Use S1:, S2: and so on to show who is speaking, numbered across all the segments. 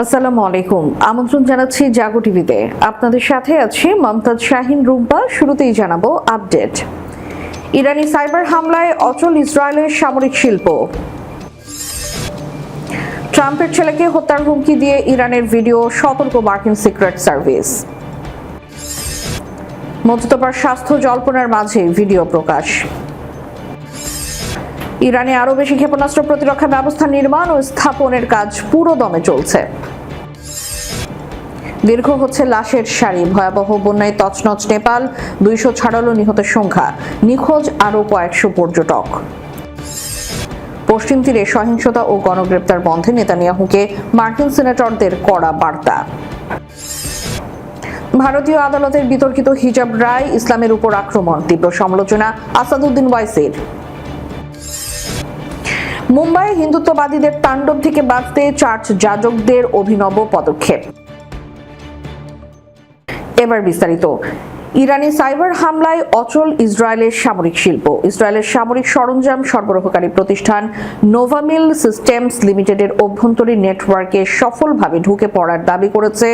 S1: আসসালামু আলাইকুম। আমন্ত্রণ জানাচ্ছি জাগো টিভিতে। আপনাদের সাথে আছি মমতাজ শাহিন রুম্পা। শুরুতেই জানাবো আপডেট। ইরানি সাইবার হামলায় অচল ইসরায়েলের সামরিক শিল্প। ট্রাম্পের ছেলেকে হত্যার হুমকি দিয়ে ইরানের ভিডিও, সতর্ক মার্কিন সিক্রেট সার্ভিস। মোস্তফার স্বাস্থ্য জল্পনার মাঝে ভিডিও প্রকাশ। ইরানে আরও বেশি ক্ষেপণাস্ত্র প্রতিরক্ষা ব্যবস্থা নির্মাণ ও স্থাপনের কাজ পুরো দমে চলছে। দীর্ঘ হচ্ছে লাশের সারি, ভয়াবহ বন্যায় তছনছ নেপাল, 200 ছাড়ালো নিহতের সংখ্যা, নিখোঁজ আরও কয়েকশো পর্যটক। পশ্চিম তীরে সহিংসতা ও গণগ্রেপ্তার বন্ধে নেতানিয়াহুকে মার্কিন সিনেটরদের কড়া বার্তা। ভারতীয় আদালতের বিতর্কিত হিজাব রায়, ইসলামের উপর আক্রমণ, তীব্র সমালোচনা আসাদুদ্দিন ওয়াইসির। মুম্বাই হিন্দুত্ববাদীদের তাণ্ডব থেকে বাঁচতে চার্চ যাজকদের অভিনব পদক্ষেপ। এবার বিস্তারিত। ইরানি সাইবার হামলায় অচল ইসরায়েলের সামরিক শিল্প। ইসরায়েলের সামরিক সরঞ্জাম সরবরাহকারী প্রতিষ্ঠান নোভামিল সিস্টেমস লিমিটেডের অভ্যন্তরীণ নেটওয়ার্কে সফলভাবে ঢুকে পড়ার দাবি করেছে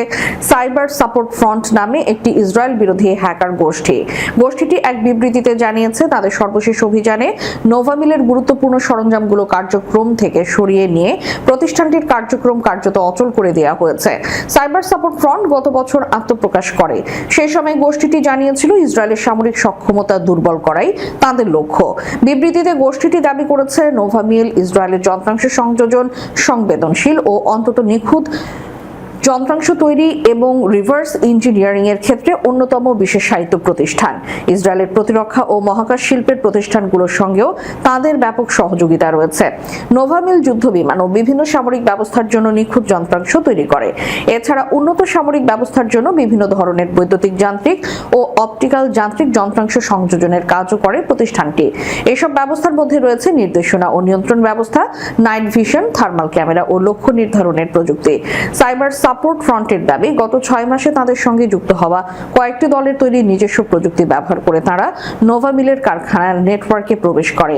S1: সাইবার সাপোর্ট ফ্রন্ট নামে একটি ইসরায়েল বিরোধী হ্যাকার গোষ্ঠী। গোষ্ঠীটি এক বিবৃতিতে জানিয়েছে, তাদের সর্বশেষ অভিযানে নোভামিলের গুরুত্বপূর্ণ সরঞ্জামগুলো কার্যক্রম থেকে সরিয়ে নিয়ে প্রতিষ্ঠানটির কার্যক্রম কার্যত অচল করে দেওয়া হয়েছে। সাইবার সাপোর্ট ফ্রন্ট গত বছর আত্মপ্রকাশ করে। সেই সময় গোষ্ঠীটি জানিয়েছিল ইসরায়েলের সামরিক সক্ষমতা দুর্বল করাই তাদের লক্ষ্য। বিবৃতিতে গোষ্ঠীটি দাবি করেছে, নোভামিল ইসরায়েলের যন্ত্রাংশ সংযোজন, সংবেদনশীল ও অন্তত নিখুঁত যন্ত্রাংশ তৈরি এবং রিভার্স ইঞ্জিনিয়ারিং এর ক্ষেত্রে অন্যতম বিশেষায়িত প্রতিষ্ঠান। ইসরায়েলের প্রতিরক্ষা ও মহাকাশ শিল্পের প্রতিষ্ঠানগুলোর সঙ্গেও তাদের ব্যাপক সহযোগিতা রয়েছে। নোভামিল যুদ্ধবিমান ও বিভিন্ন সামরিক ব্যবস্থার জন্য নিখুঁত যন্ত্রাংশ তৈরি করে। এছাড়া উন্নত সামরিক ব্যবস্থার জন্য বিভিন্ন ধরনের বৈদ্যুতিক যান্ত্রিক ও অপটিক্যাল যান্ত্রিক যন্ত্রাংশ সংযোজনের কাজও করে প্রতিষ্ঠানটি। এসব ব্যবস্থার মধ্যে রয়েছে নির্দেশনা ও নিয়ন্ত্রণ ব্যবস্থা, নাইট ভিশন, থার্মাল ক্যামেরা ও লক্ষ্য নির্ধারণের প্রযুক্তি। সাইবার সাপোর্ট ফ্রন্টের দাবি, গত 6 মাসে তাদের সঙ্গে যুক্ত হওয়া কয়েকটি দলের তৈরি নিজস্ব প্রযুক্তি ব্যবহার করে তারা নোভামিলের কারখানার নেটওয়ার্কে প্রবেশ করে।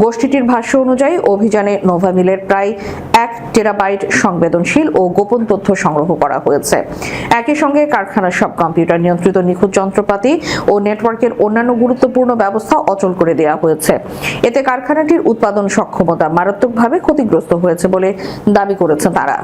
S1: গোষ্ঠীটির ভাষ্য অনুযায়ী অভিযানে নোভামিলের প্রায় 1 টেরাবাইট সংবেদনশীল ও গোপন তথ্য সংগ্রহ করা হয়েছে। একই সঙ্গে কারখানার সব কম্পিউটার নিয়ন্ত্রিত নিখুঁত যন্ত্রপাতি ও নেটওয়ার্কের অন্যান্য গুরুত্বপূর্ণ ব্যবস্থা অচল করে দেওয়া হয়েছে। এতে কারখানাটির উৎপাদন সক্ষমতা মারাত্মকভাবে ক্ষতিগ্রস্ত হয়েছে বলে দাবি করেছে তারা।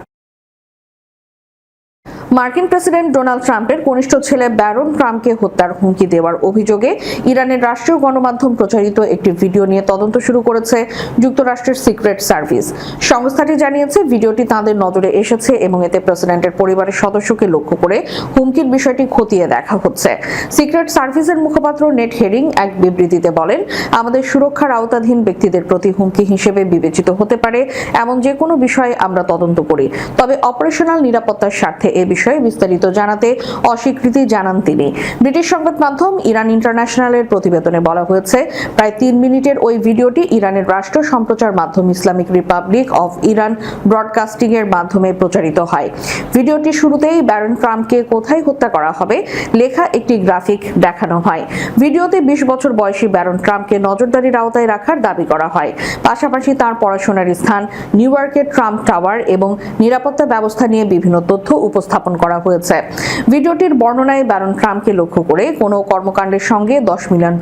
S1: মার্কিন প্রেসিডেন্ট ডোনাল্ড ট্রাম্পের কনিষ্ঠ ছেলে ব্যারন ট্রাম্পকে হত্যার হুমকি দেওয়ার অভিযোগে ইরানের রাষ্ট্রীয় গণমাধ্যম প্রচারিত একটি ভিডিও নিয়ে তদন্ত শুরু করেছে যুক্তরাষ্ট্রের সিক্রেট সার্ভিস। সংস্থাটি জানিয়েছে, ভিডিওটি তাদের নজরে এসেছে এবং এতে প্রেসিডেন্টের পরিবারের সদস্যকে লক্ষ্য করে হুমকির বিষয়টি খতিয়ে দেখা হচ্ছে। সিক্রেট সার্ভিসের মুখপাত্র নেট হেরিং এক বিবৃতিতে বলেন, আমাদের সুরক্ষার আওতাধীন ব্যক্তিদের প্রতি হুমকি হিসেবে বিবেচিত হতে পারে এমন যে কোনো বিষয়ে আমরা তদন্ত করি, তবে অপারেশনাল নিরাপত্তার স্বার্থে এ বিষয়ে বিস্তারিত জানাতে অস্বীকৃতি জানান তিনি। ব্রিটিশ সংবাদ মাধ্যম ইরান ইন্টারন্যাশনালের প্রতিবেদনে বলা হয়েছে, প্রায় 3 মিনিটের ওই ভিডিওটি ইরানের রাষ্ট্র সম্প্রচার মাধ্যম Islamic Republic of Iran broadcasting এর মাধ্যমে প্রচারিত হয়। ভিডিওটি শুরুতেই ব্যারন ট্রাম্পকে কোথায় হত্যা করা হবে লেখা একটি গ্রাফিক দেখানো হয়। ভিডিওতে 20 বছর বয়সী ব্যারন ট্রাম্পকে নজরদারির আওতায় রাখার দাবি করা হয়। পাশাপাশি তার পড়াশোনার স্থান, নিউ ইয়র্কের ট্রাম্প টাওয়ার এবং নিরাপত্তা ব্যবস্থা নিয়ে বিভিন্ন তথ্য উপস্থাপন করা হয়েছে। ভিডিওটির বর্ণনায় ব্যারন ট্রাম্পকে লক্ষ্য করে কোনো কর্মকাণ্ডের সঙ্গে $10 মিলিয়ন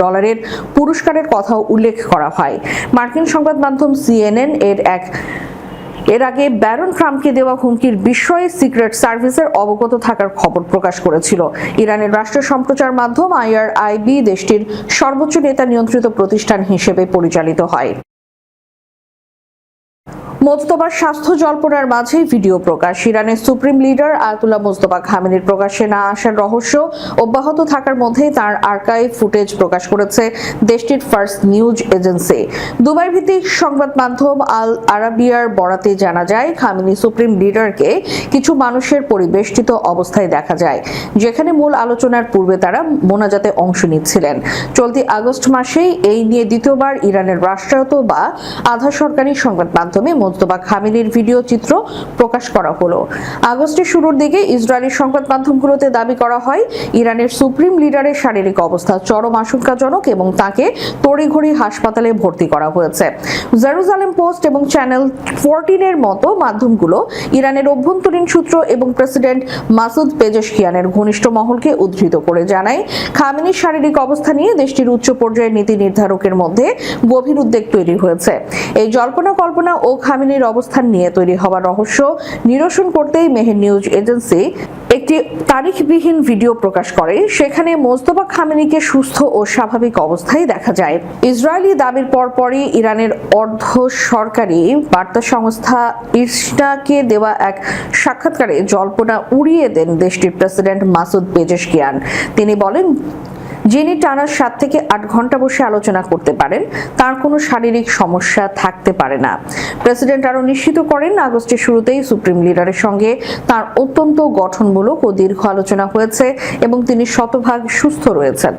S1: পুরস্কারের কথাও উল্লেখ করা হয়। মার্কিন সংবাদ মাধ্যম সিএনএন এর আগে ব্যারন ট্রাম্পকে দেওয়া হুমকির বিষয়ে সিক্রেট সার্ভিসের অবগত থাকার খবর প্রকাশ করেছিল। ইরানের রাষ্ট্রীয় সম্প্রচার মাধ্যম IRIB দেশটির সর্বোচ্চ নেতা নিয়ন্ত্রিত প্রতিষ্ঠান হিসেবে পরিচালিত হয়। মোস্তফার স্বাস্থ্য জল্পনার মাঝে ভিডিও প্রকাশ। ইরানের সুপ্রিম লিডার আয়াতুল্লাহ মোস্তফা খামেনির প্রকাশ্যে না আসার রহস্য অব্যাহত থাকার মধ্যেই তার আর্কাইভ ফুটেজ প্রকাশ করেছে দেশটির ফার্স্ট নিউজ এজেন্সি। দুবাই ভিত্তিক সংবাদ মাধ্যম আল আরাবিয়ার বরাতে জানা যায়, খামেনি সুপ্রিম লিডারকে কিছু মানুষের পরিবেষ্টিত অবস্থায় দেখা যায়, যেখানে মূল আলোচনার পূর্বে তারা মোনাজাতে অংশ নিচ্ছিলেন। চলতি আগস্ট মাসেই এই নিয়ে দ্বিতীয়বার ইরানের রাষ্ট্রায়ত্ত বা আধা সরকারি সংবাদ মাধ্যমে মোজতবা খামেনির ভিডিও চিত্র প্রকাশ করা হলো। আগস্টের শুরুর দিকে ইসরায়েলি সংবাদ মাধ্যমগুলোতে দাবি করা হয় ইরানের সুপ্রিম লিডারের শারীরিক অবস্থা চরম আশঙ্কাজনক এবং তাকে তড়িঘড়ি হাসপাতালে ভর্তি করা হয়েছে। জেরুজালেম পোস্ট এবং চ্যানেল 14 এর মতো মাধ্যমগুলো ইরানের অভ্যন্তরীণ সূত্র এবং প্রেসিডেন্ট মাসুদ পেজেশকিয়ানের ঘনিষ্ঠ মহলকে উদ্ধৃত করে জানায়, খামেনির শারীরিক অবস্থা নিয়ে দেশটির উচ্চ পর্যায়ের নীতি নির্ধারকের মধ্যে গভীর উদ্বেগ তৈরি হয়েছে। এই জল্পনা কল্পনা ও খামেনির অবস্থান নিয়ে তৈরি হওয়া রহস্য নিরসন করতেই মেহের নিউজ এজেন্সি একটি তারিখবিহীন ভিডিও প্রকাশ করে। সেখানে মোজতবা খামেনিকে সুস্থ ও স্বাভাবিক অবস্থায় দেখা যায়। ইসরায়েলি দাবির পরপরই ইরানের অর্ধ সরকারি বার্তা সংস্থা ইরনাকে দেওয়া এক সাক্ষাৎকারে জল্পনা উড়িয়ে দেন দেশটির প্রেসিডেন্ট মাসুদ পেজেশকিয়ান। তিনি বলেন, যিনি টানা 7 থেকে 8 ঘন্টা বসে আলোচনা করতে পারেন তার কোনো শারীরিক সমস্যা থাকতে পারে না। প্রেসিডেন্ট আরও নিশ্চিত করেন, আগস্টের শুরুতেই সুপ্রিম লিডারের সঙ্গে তার অত্যন্ত গঠনমূলক ও দীর্ঘ আলোচনা হয়েছে এবং তিনি শতভাগ সুস্থ রয়েছেন।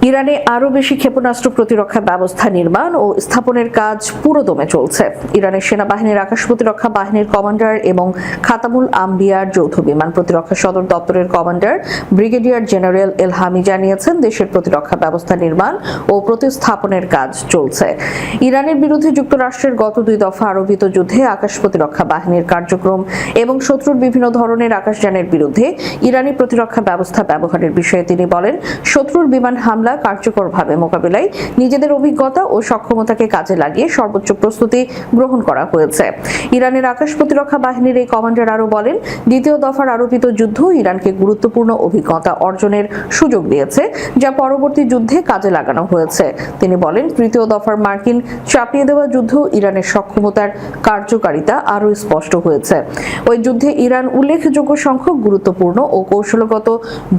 S1: ইরানে আরও বেশি ক্ষেপণাস্ত্র প্রতিরক্ষা ব্যবস্থা নির্মাণ ও স্থাপনের কাজ পুরোদমে চলছে। ইরানের সেনাবাহিনীর আকাশ প্রতিরক্ষা বাহিনীর কমান্ডার এবং খাতামুল আম্বিয়ার যৌথ বিমান প্রতিরক্ষা সদর দপ্তরের কমান্ডার ব্রিগেডিয়ার জেনারেল এলহামি জানিয়েছেন, দেশের প্রতিরক্ষা ব্যবস্থা নির্মাণ ও প্রতিস্থাপনের কাজ চলছে। ইরানের বিরুদ্ধে যুক্তরাষ্ট্রের গত 2 দফা আরোপিত যুদ্ধে আকাশ প্রতিরক্ষা বাহিনীর কার্যক্রম এবং শত্রুর বিভিন্ন ধরনের আকাশযানের বিরুদ্ধে ইরানি প্রতিরক্ষা ব্যবস্থা ব্যবহারের বিষয়ে তিনি বলেন, শত্রুর বিমান হামলা কার্যকরভাবে মোকাবিলায় নিজেদের অভিজ্ঞতা ও সক্ষমতাকে কাজে লাগিয়ে সর্বোচ্চ প্রস্তুতি গ্রহণ করা হয়েছে। ইরানের আকাশ প্রতিরক্ষা বাহিনীর এই কমান্ডার আরও বলেন, দ্বিতীয় দফার আরোপিত যুদ্ধ ইরানকে গুরুত্বপূর্ণ অভিজ্ঞতা অর্জনের সুযোগ দিয়েছে, যা পরবর্তী যুদ্ধে কাজে লাগানো হয়েছে। তিনি বলেন, তৃতীয় দফার মার্কিন চাপিয়ে দেওয়া যুদ্ধ ইরানের সক্ষমতার কার্যকারিতা আরও স্পষ্ট হয়েছে। ওই যুদ্ধে ইরান উল্লেখযোগ্য সংখ্যক গুরুত্বপূর্ণ ও কৌশলগত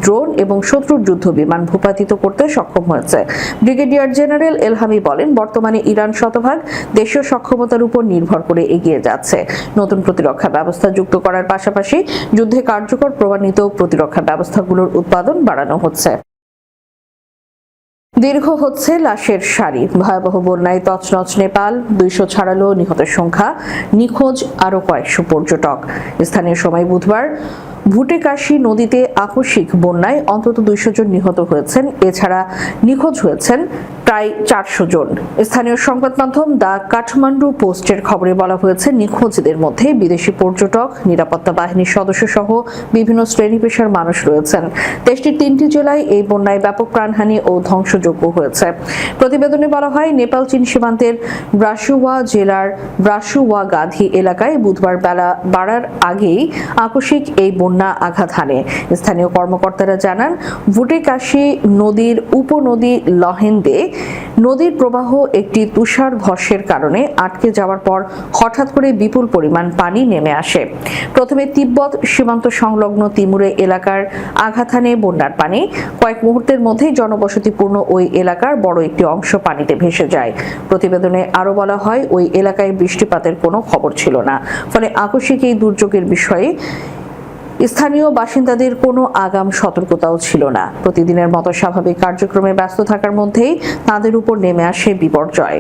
S1: ড্রোন এবং শত্রুর যুদ্ধ বিমান ভূপাতিত করতে সক্ষম হয়েছে। ব্রিগেডিয়ার জেনারেল এলহামি বলেন, বর্তমানে ইরান শতভাগ দেশীয় সক্ষমতার উপর নির্ভর করে এগিয়ে যাচ্ছে। নতুন প্রতিরক্ষা ব্যবস্থা যুক্ত করার পাশাপাশি যুদ্ধে কার্যকর প্রমাণিত প্রতিরক্ষা ব্যবস্থাগুলোর উৎপাদন বাড়ানো হচ্ছে। দীর্ঘ হচ্ছে লাশের সারি। ভয়াবহ বন্যায় তছনছ নেপাল, 200 ছাড়ালো নিহতের সংখ্যা, নিখোঁজ আরও কয়েকশো পর্যটক। স্থানীয় সময় বুধবার ভুটেকাশি নদীতে আকস্মিক বন্যায় অন্তত 200 জন নিহত হয়েছেন। এছাড়া নিখোঁজ হয়েছেন প্রায় 400 জন। স্থানীয় সংবাদ মাধ্যম দ্য কাঠমান্ডু পোস্টের খবরে বলা হয়েছে, নিখোঁজদের মধ্যে বিদেশি পর্যটক, নিরাপত্তা বাহিনীর সদস্য সহ বিভিন্ন শ্রেণী পেশার মানুষ রয়েছেন। দেশটির 3টি জেলায় এই বন্যায় ব্যাপক প্রাণহানি ও ধ্বংসযজ্ঞ হয়েছে। প্রতিবেদনে বলা হয়, নেপাল চীন সীমান্তের ব্রাসুওয়া জেলার ব্রাসুওয়া গাধি এলাকায় বুধবার বেলা বাড়ার আগেই আকস্মিক এই বন্যা আঘাত হানে। স্থানীয় কর্মকর্তারা জানান, ভুটেকাশি নদীর উপনদী লহেন্দে নদীর প্রবাহ একটি তুষার ধসের কারণে আটকে যাওয়ার পর হঠাৎ করে বিপুল পরিমাণ পানি নেমে আসে। প্রথমে তিব্বত সীমান্ত সংলগ্ন তিমুরে এলাকার আঘাত হানে বন্যার পানি। কয়েক মুহূর্তের মধ্যেই জনবসতিপূর্ণ ওই এলাকার বড় একটি অংশ পানিতে ভেসে যায়। প্রতিবেদনে আরও বলা হয়, ওই এলাকায় বৃষ্টিপাতের কোনো খবর ছিল না, ফলে আকস্মিক এই দুর্যোগের বিষয়ে স্থানীয় বাসিন্দাদের কোনো আগাম সতর্কতাও ছিল না। প্রতিদিনের মতো স্বাভাবিক কার্যক্রমে ব্যস্ত থাকার মধ্যেই তাদের উপর নেমে আসে বিপর্যয়।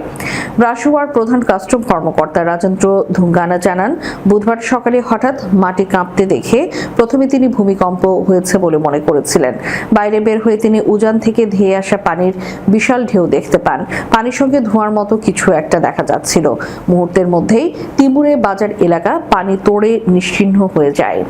S1: ব্রাসুয়ার প্রধান কাস্টম কর্মকর্তা রাজেন্দ্র ধুঙ্গানা জানান, বুধবার সকালে হঠাৎ মাটি কাঁপতে দেখে প্রথমে তিনি ভূমিকম্প হয়েছে বলে মনে করেছিলেন। বাইরে বের হয়ে তিনি উজান থেকে ধেয়ে আসা পানির বিশাল ঢেউ দেখতে পান। পানির সঙ্গে ধোঁয়ার মতো কিছু একটা দেখা যাচ্ছিল। মুহূর্তের মধ্যেই তিমুরে বাজার এলাকা পানি তোড়ে নিশ্চিহ্ন হয়ে যায়।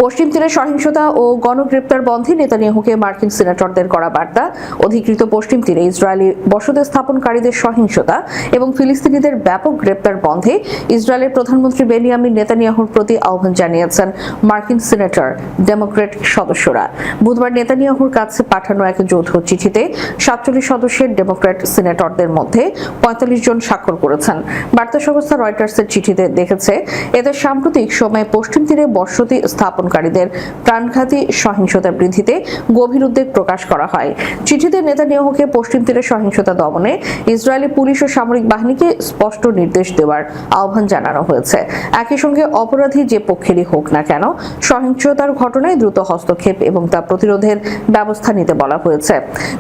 S1: পশ্চিম তীরে সহিংসতা ও গণগ্রেপ্তার বন্ধে নেতানিয়াহুকে মার্কিন সিনেটরদের করা বার্তা। অধিকৃত পশ্চিম তীরে ইসরায়েলি বসতি স্থাপনকারীদের সহিংসতা এবং ফিলিস্তিনিদের ব্যাপক গ্রেপ্তার বন্ধে ইসরায়েলের প্রধানমন্ত্রী বেনিয়ামিন নেতানিয়াহুর প্রতি আহ্বান জানিয়েছেন মার্কিন সিনেটর ডেমোক্র্যাট সদস্যরা। বুধবার নেতানিয়াহুর কাছে পাঠানো এক যৌথ চিঠিতে 47 সদস্যের ডেমোক্র্যাট সিনেটরদের মধ্যে 45 জন স্বাক্ষর করেছেন। বার্তা সংস্থা রয়টার্সের চিঠিতে দেখেছে, এদের সাম্প্রতিক সময়ে পশ্চিম তীরে বসতি স্থাপন স্থাপনকারীদের প্রাণঘাতী সহিংসতা বৃদ্ধিতে গভীর উদ্বেগ প্রকাশ করা হয়। চিঠিতে নেতানিয়াহুকে পশ্চিম তীরে সহিংসতা দমনে ইসরায়েলি পুলিশ ও সামরিক বাহিনীকে স্পষ্ট নির্দেশ দেওয়ার আহ্বান জানানো হয়েছে। একই সঙ্গে অপরাধী যে পক্ষেরই হোক না কেন সহিংসতার ঘটনায় দ্রুত হস্তক্ষেপ এবং তা প্রতিরোধের ব্যবস্থা নিতে বলা হয়েছে।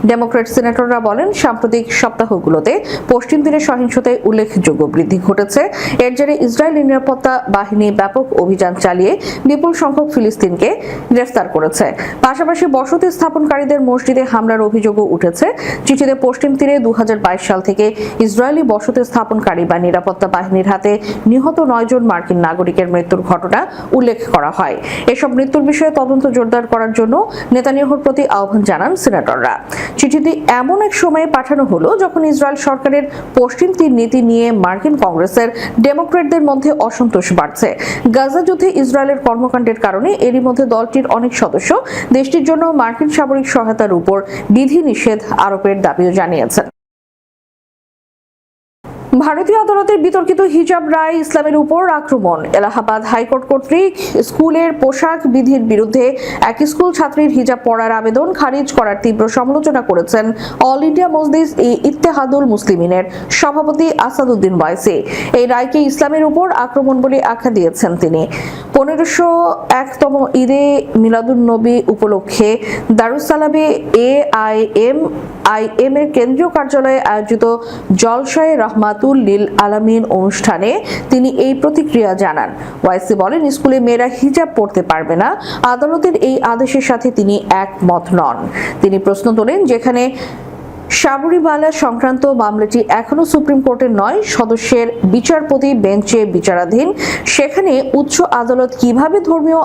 S1: ডেমোক্র্যাট সিনেটররা বলেন, সাম্প্রতিক সপ্তাহগুলোতে পশ্চিম তীরে সহিংসতায় উল্লেখযোগ্য বৃদ্ধি ঘটেছে। এর জেরে ইসরায়েলি নিরাপত্তা বাহিনী ব্যাপক অভিযান চালিয়ে বিপুল সংখ্যক ফিলিস্তিনকে গ্রেফতার করেছে। পাশাপাশি বসতি স্থাপনকারীদের মসজিদে হামলার অভিযোগও উঠেছে। চিঠিতে পশ্চিম তীরে 2022 সাল থেকে ইসরায়েলি বসতি স্থাপনকারী বা নিরাপত্তা বাহিনীর হাতে নিহত 9 জন মার্কিন নাগরিকের মৃত্যুর ঘটনা উল্লেখ করা হয়। এসব মৃত্যুর বিষয়ে তদন্ত জোরদার করার জন্য নেতানিয়াহুর প্রতি আহ্বান জানান সিনেটররা। চিঠিটি এমন এক সময়ে পাঠানো হলো যখন ইসরায়েল সরকারের পশ্চিম তীর নীতি নিয়ে মার্কিন কংগ্রেসের ডেমোক্র্যাটদের মধ্যে অসন্তোষ বাড়ছে। গাজা যুদ্ধে ইসরায়েলের কর্মকাণ্ডের কারণে এরই মধ্যে দলটির অনেক সদস্য দেশটির জন্য মার্কিন সামরিক সহায়তার উপর বিধিনিষেধ আরোপের দাবিও জানিয়েছেন। ভারতীয় আদালতের বিতর্কিত হিজাব রায় ইসলামের উপর আক্রমণ। এলাহাবাদ হাইকোর্ট কর্তৃক স্কুলের পোশাক বিধির বিরুদ্ধে এক স্কুল ছাত্রীর হিজাব পরার আবেদন খারিজ করার তীব্র সমালোচনা করেছেন অল ইন্ডিয়া মজলিস ইত্তেহাদুল মুসলিমিনের সভাপতি আসাদুদ্দিন ওয়াইসি। এই রায়কে ইসলামের উপর আক্রমণ বলে আখ্যা দিয়েছেন তিনি। 1501তম ঈদে মিলাদুন্নবী উপলক্ষে দারুসালামে AIM এর কেন্দ্রীয় কার্যালয়ে আয়োজিত জলসায়ে রহমাতুল লিল আলামিন অনুষ্ঠানে তিনি এই প্রতিক্রিয়া জানান। ওয়াইসি বলেন, স্কুলে মেয়েরা হিজাব পরতে পারবে না। আদালতের এই আদেশের সাথে তিনি একমত নন। তিনি প্রশ্ন তোলেন, যেখানে সাবরিমালা সংক্রান্ত মামলাটি এখনো সুপ্রিম কোর্টের 9 সদস্যের বিচারপতি বেঞ্চে বিচারাধীন, সেখানে উচ্চ আদালত কিভাবে ধর্মীয়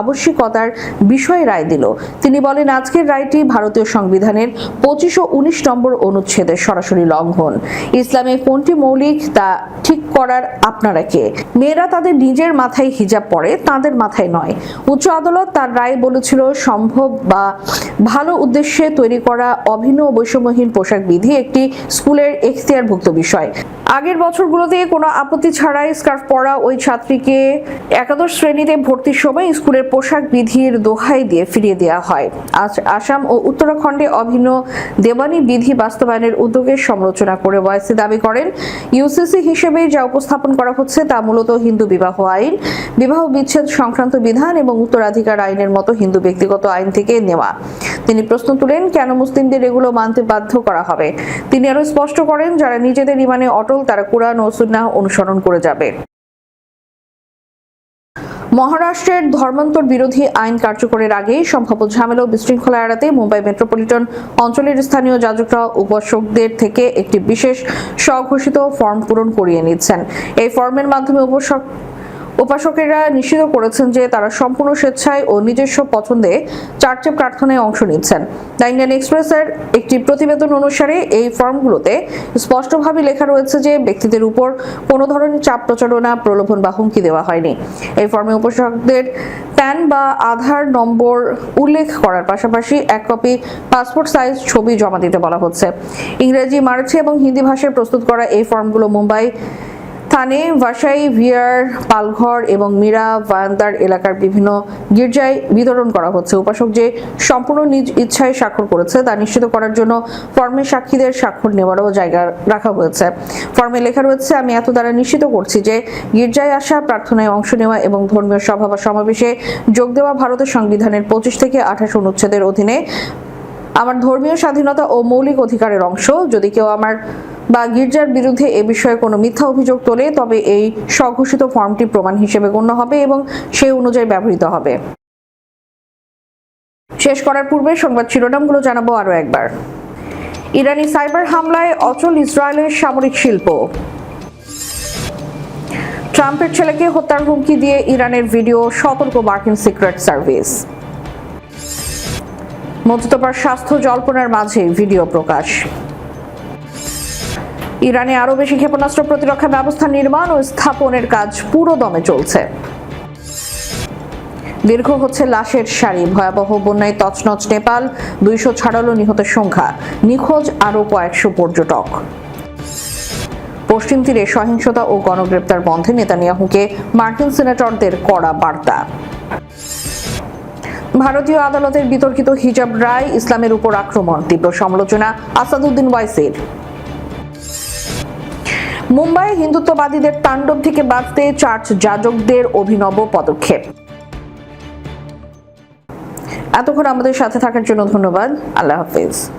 S1: আবশ্যিকতার বিষয়ে রায় দিল? তিনি বলেন, আজকের রায়টি ভারতীয় সংবিধানের 25 ও 19 নম্বর অনুচ্ছেদের সরাসরি লঙ্ঘন। ইসলামে কোনটি মৌলিক তা ঠিক করার আপনারা কে? মেয়েরা তাদের নিজের মাথায় হিজাব পরে, তাদের মাথায় নয়। উচ্চ আদালত তার রায় বলেছিল সম্ভব বা ভালো উদ্দেশ্যে তৈরি করা অভিন্ন বৈষম্যহীন পোশাক বিধি একটি স্কুলের এখতিয়ারভুক্ত বিষয়। আগের বছরগুলোতে কোনো আপত্তি ছাড়াই স্কার্ফ পরা ওই ছাত্রীকে একাদশ শ্রেণীতে ভর্তির সময় স্কুলের পোশাক বিধির দোহাই দিয়ে ফিরিয়ে দেওয়া হয়। আজ আসাম ও উত্তরাখণ্ডে অভিন্ন দেওয়ানি বিধি বাস্তবায়নের উদ্যোগের সমালোচনা করে ওয়াইসি দাবি করেন, ইউসিসি হিসেবে যা উপস্থাপন করা হচ্ছে তা মূলত হিন্দু বিবাহ আইন, বিবাহ বিচ্ছেদ সংক্রান্ত বিধান এবং উত্তরাধিকার আইনের মতো হিন্দু ব্যক্তিগত আইন থেকে নেওয়া। তিনি প্রশ্ন তুলেন, কেন মুসলিমদের এগুলো মানতে বাধ্য করা হবে? তিনি আরো স্পষ্ট করেন, যারা নিজেদের ঈমানে অটল তারা কুরআন ও সুন্নাহ অনুসরণ করে যাবে। মহারাষ্ট্রের ধর্মান্তর বিরোধী আইন কার্যকরের আগেই সম্ভাব্য ঝামেলা ও বিশৃঙ্খলা এড়াতে মুম্বাই মেট্রোপলিটন অঞ্চলের স্থানীয় যাজকরা উপাসকদের থেকে একটি বিশেষ স্বঘোষিত ফর্ম পূরণ করিয়ে নিচ্ছেন। এই ফর্মের মাধ্যমে উপাসকেরা নিশ্চিত করেছেন যে তারা সম্পূর্ণ স্বেচ্ছায় ও নিজস্ব পছন্দে চার্চে প্রার্থনায় অংশ নিচ্ছেন। দ্য ইন্ডিয়ান এক্সপ্রেসের একটি প্রতিবেদন অনুসারে এই ফর্মগুলোতে স্পষ্টভাবে লেখা রয়েছে যে ব্যক্তিদের উপর কোনো ধরনের চাপ, প্রচারণা, প্রলোভন বা হুমকি দেওয়া হয়নি। এই ফর্মে উপাসকদের প্যান বা আধার নম্বর উল্লেখ করার পাশাপাশি এক কপি পাসপোর্ট সাইজ ছবি জমা দিতে বলা হচ্ছে। ইংরেজি, মারাঠি এবং হিন্দি ভাষায় প্রস্তুত করা এই ফর্মগুলো মুম্বাই, থানে, ভাসাই, ভিয়ার, পালঘর এবং মীরা ভায়ান্দার এলাকার বিভিন্ন গির্জায় বিতরণ করা হচ্ছে। উপাসক যে সম্পূর্ণ নিজ ইচ্ছায় স্বাক্ষর করেছে তা নিশ্চিত করার জন্য ফর্মে সাক্ষীদের স্বাক্ষর নেওয়ারও জায়গা রাখা হয়েছে। ফর্মে লেখা রয়েছে, আমি এত দ্বারা নিশ্চিত করছি যে গির্জায় আসা, প্রার্থনায় অংশ নেওয়া এবং ধর্মীয় সভা বা সমাবেশে যোগ দেওয়া ভারতের সংবিধানের 25 থেকে 28 অনুচ্ছেদের অধীনে আমার ধর্মীয় স্বাধীনতা ও মৌলিক অধিকারের অংশ। যদি কেউ আমার বা গির্জার বিরুদ্ধে এ বিষয়ে কোনো মিথ্যা অভিযোগ তোলে তবে এই স্বঘোষিত ফর্মটি প্রমাণ হিসেবে গণ্য হবে এবং সেই অনুযায়ী ব্যবহৃত হবে। শেষ করার পূর্বে সংবাদ শিরোনামগুলো জানাবো আরো একবার। ইরানি সাইবার হামলায় অচল ইসরায়েলের সামরিক শিল্প। ট্রাম্পের ছেলেকে হত্যার হুমকি দিয়ে ইরানের ভিডিও, সতর্ক মার্কিন সিক্রেট সার্ভিস। মধ্যতপার স্বাস্থ্য জল্পনার মাঝে ভিডিও প্রকাশ। ইরানে আরো বেশি ক্ষেপণাস্ত্র প্রতিরক্ষা ব্যবস্থা নির্মাণ ও স্থাপনের কাজ পুরো দমে চলছে। দীর্ঘ হচ্ছে লাশের সারি, ভয়াবহ বন্যায় তছনছ নেপাল, 200 ছাড়ালো নিহতের সংখ্যা, নিখোঁজ আরো কয়েকশো পর্যটক। পশ্চিম তীরে সহিংসতা ও গণগ্রেপ্তার বন্ধে নেতানিয়াহুকে মার্কিন সিনেটরদের কড়া বার্তা। ভারতীয় আদালতের বিতর্কিত হিজাব রায়, ইসলামের উপর আক্রমণ, তীব্র সমালোচনা আসাদুদ্দিন ওয়াইসির। মুম্বাইয়ে হিন্দুত্ববাদীদের তাণ্ডব থেকে বাঁচতে চার্চ যাজকদের অভিনব পদক্ষেপ। এতক্ষণ আমাদের সাথে থাকার জন্য ধন্যবাদ। আল্লাহ হাফেজ।